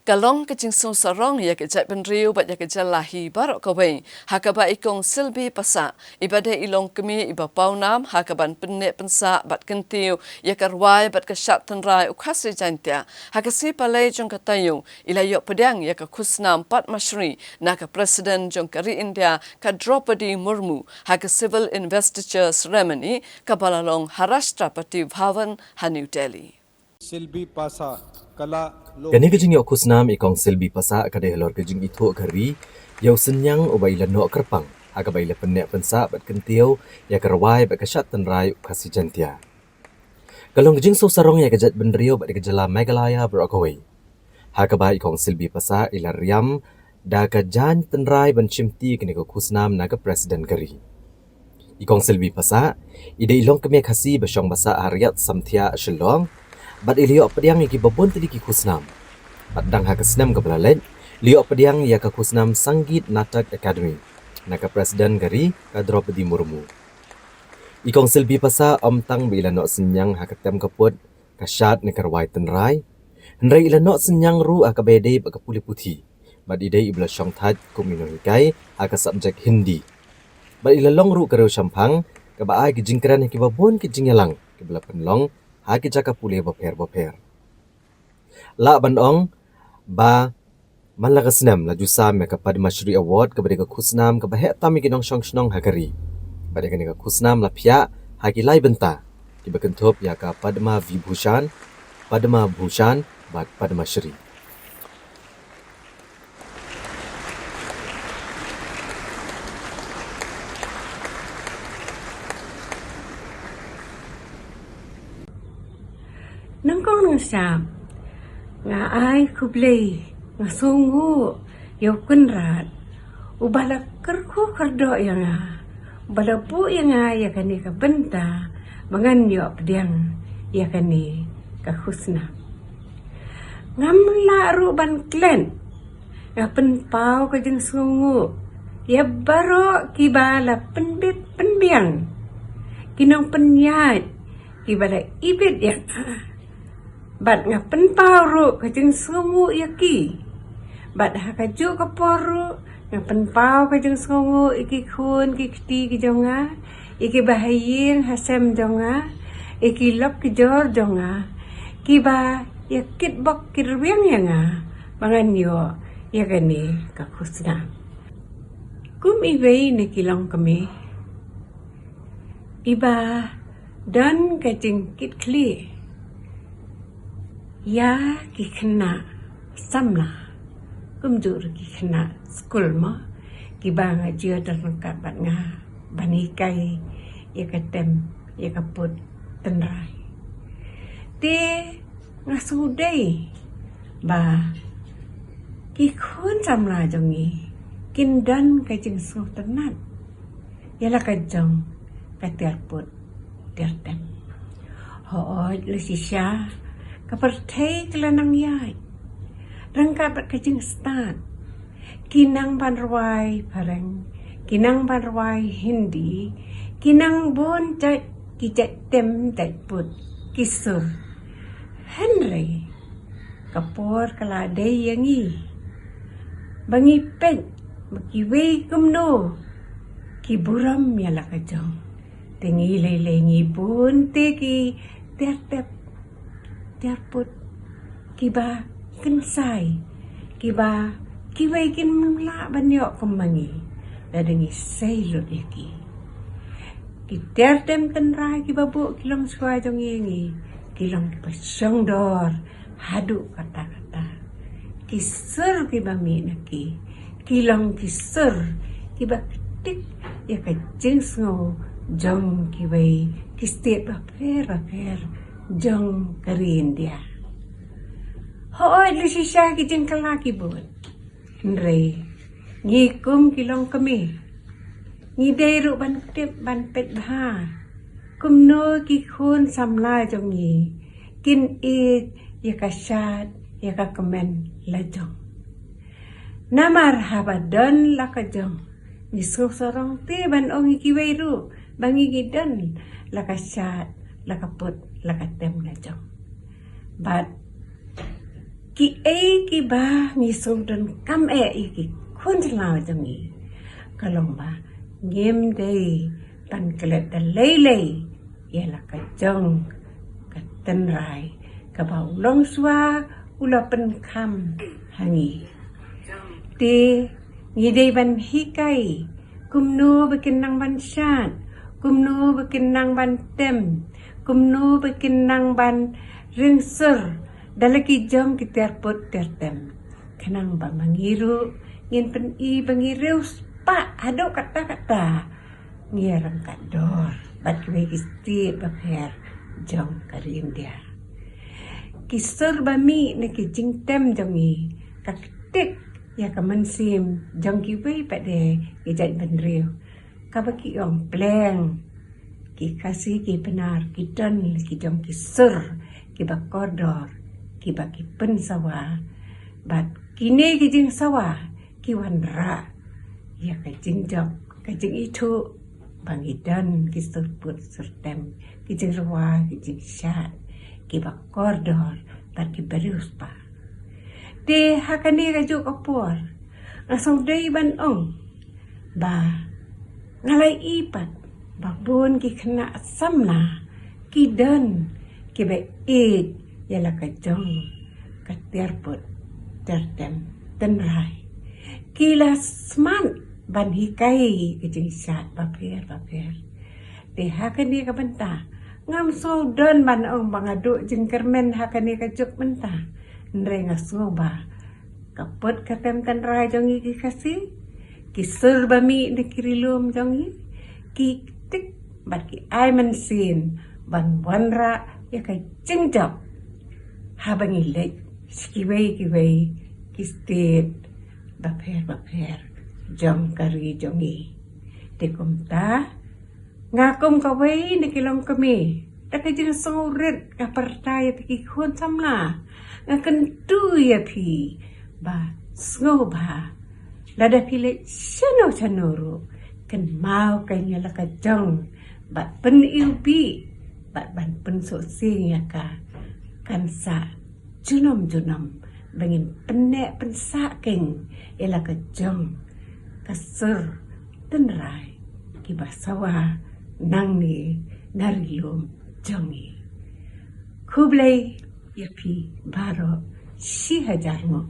Kalong kecing sarong ya kejat benriu bat ya kejat lahi barok kawai. Hakaba ikong silbi pasa. Ibada ilong kemi iba paunam hakaban penek pensa bat kentiu ya karwai bat kesyat tenrai ukasi jantia. Hakasi palai jong katayu ilayok pedang ya ke kusnam pat masyri naka presiden jong kari India ka Draupadi Murmu haka civil investiture ceremony kabalalong Harashtrapati Bhavan ha New Delhi. Silbi pasa kala Kani kejing yok kusnam ikong silbi pasa kada helor kejing itu kari yau senyang ubai lano kerpang aga bai le penek pensa bat kentiu ya kerwai bat kesyat tenrai kasi jantia. Kalong kejing so sarong ya kejat benrio bat kejala Meghalaya berokawai. Haga bai ikong silbi pasa ila riam da kajan tenrai ban chimti kini ko kusnam naga presiden kari. Ikong silbi pasa ide ilong kemia kasi basyong basa hariat samtia shelong bat iliok pediang iki babon tadi ki kusnam. Bat dang ha kesnam ke belalet, liok pediang ya ke kusnam Sanggit Natak Academy. Naka presiden gari ka Draupadi Murmu. Ikong silbi pasa om tang bila nok senyang ha ketem keput kasyat nekarwai tenrai. Hendrai ila nok senyang ru ha kabede ba kapuli putih. Bat ide ibla syong tat kuminohikai ha ka subjek Hindi. Bat ila long ru karo syampang ka ba ai kijingkran ki babon ki jingyalang ki bela penlong haki jaka pulih boper. La bandong ba man la kasnam la jusam ya kapad Masyri Award kepada ke kusnam ke bahek tami kinong syong hakari. Pada kini ke kusnam la pia haki lai benta. Ki berkentup ya ka Padma Vibhushan, Padma Bhushan bat Padma Shri. Nangkong nang siyam, nga ay kublay, nga sungo, yaw kunrat, ubala kerku kerdo ya nga, ubala po ya nga ya kani ka benta, mangan yo pediang ya kani ka husna. Ngam laru ban klen, nga penpau ka jeng sungo, ya baro kibala penbiang, kinong penyat, kibala ibit ya bat nga penpau ka jeng sungu yaki. Bat hakaju ka poru nga penpau ka jeng sungu iki khun ki kti ki jonga, iki bahayin hasem jonga, iki lop ki jor jonga, ki ba yakit bok kirwiang ya nga, mangan yo ya gani ka kusna. Kum iway ni kilong kami, iba dan ka jeng kit kli, ya ki kena samla kumjur ki kena skul mo ki banga jia dalam kabat nga banikai ya katem ya kaput tenrai te nga sudai ba ki khun samla jongi kindan ka jing su tenat yala ka jong ka terput tertem ho lesisya kapartay kelanang yay. Rangkapat kajing stat. Kinang banraway parang. Kinang banraway Hindi. Kinang bon jat kijat tem dat put. Kisur. Henry. Kapor kaladay yangi. Bangi pet. Makiway kumno. Kiburam yala kajong. Tengilay-lay ngibun te ki tertep. Tiarput kiba kensai kiba kiway kinmla banyo kemangi dadangi saylut yaki kitertem tenrai kiba bu kilong suai jong yengi kilong pasyong dor hadu kata-kata kisur kiba mi naki kilong kisur kiba ketik ya kajing sngo jong kiway kistet baper jong karin dia. Hoy lisisya kijeng kalaki bun. Nrei ngikum kilong kami. Ngidero ban tip ban pet bah. Kumno ki khun samla jong ngi. Kin it ya kasyat ya ka kemen lajong. Namar habadon lakajong. Miso sorong te ban ong ikiwairu bangi gidan lakasyat lakaput lakatem lajong. But ki ba mi sung dan kam ki kun lao jang i kalong ba ngem dei pan kelet da lei ialah ka jong ka ten rai ka ba long swa ula pen kam hangi te ngi dei ban hikai kumno bekenang ban syat kumno bekenang ban tem kumno bekenang ban ringser dalaki jom kita put tertem kenang ba mangiru ngin pen i bangireus pa ado kata-kata ngirang kador bat kwe isti baper jom karin dia kisur bami na ki jingtem jongi kaktik ya kamansim jong ki wei pade ki jat benriu kabaki ong pleng ki kasih ki benar ki dan ki jom ki sur ki bakodor ki baki pen sawa bat kini ki jing sawa ki wanra ya ka jing jom ka jing itu bangidan ki surput surtem ki jing rawa ki jing syat ki bakodor bat ki berius pa de hakani ka juk opor asong dei ban ong ba ngalai ipat babon ki kena samna ki dan ki be ialah ka jong ka terput tertem tenrai kila sman ban hikai ki jing syat paper de hakani ka benta ngam so dan ban ong bangadu jing kermen hakani ka juk benta nre ngasoba kapot katem tenrai jongi ki kasih ki serbami de kirilum jongi ki tik bat ki ai mensin ban wanra ya ka jingjap habangi lek kiwei ki state baper jong kari jongi de kumta ngakum kawai ni kilong kami tak jing songuret ka pertai ki khon samla ngakan tu ya pi ba ngoba lada pile chano kan mau kanya la ka jong bat pen ilbi bat ban pen so sing ya ka kan sa junom bangin penek pensa keng ela ka jong kasur tenrai ki basawa nang ni narium jongi kublai ya pi baro 1000 mo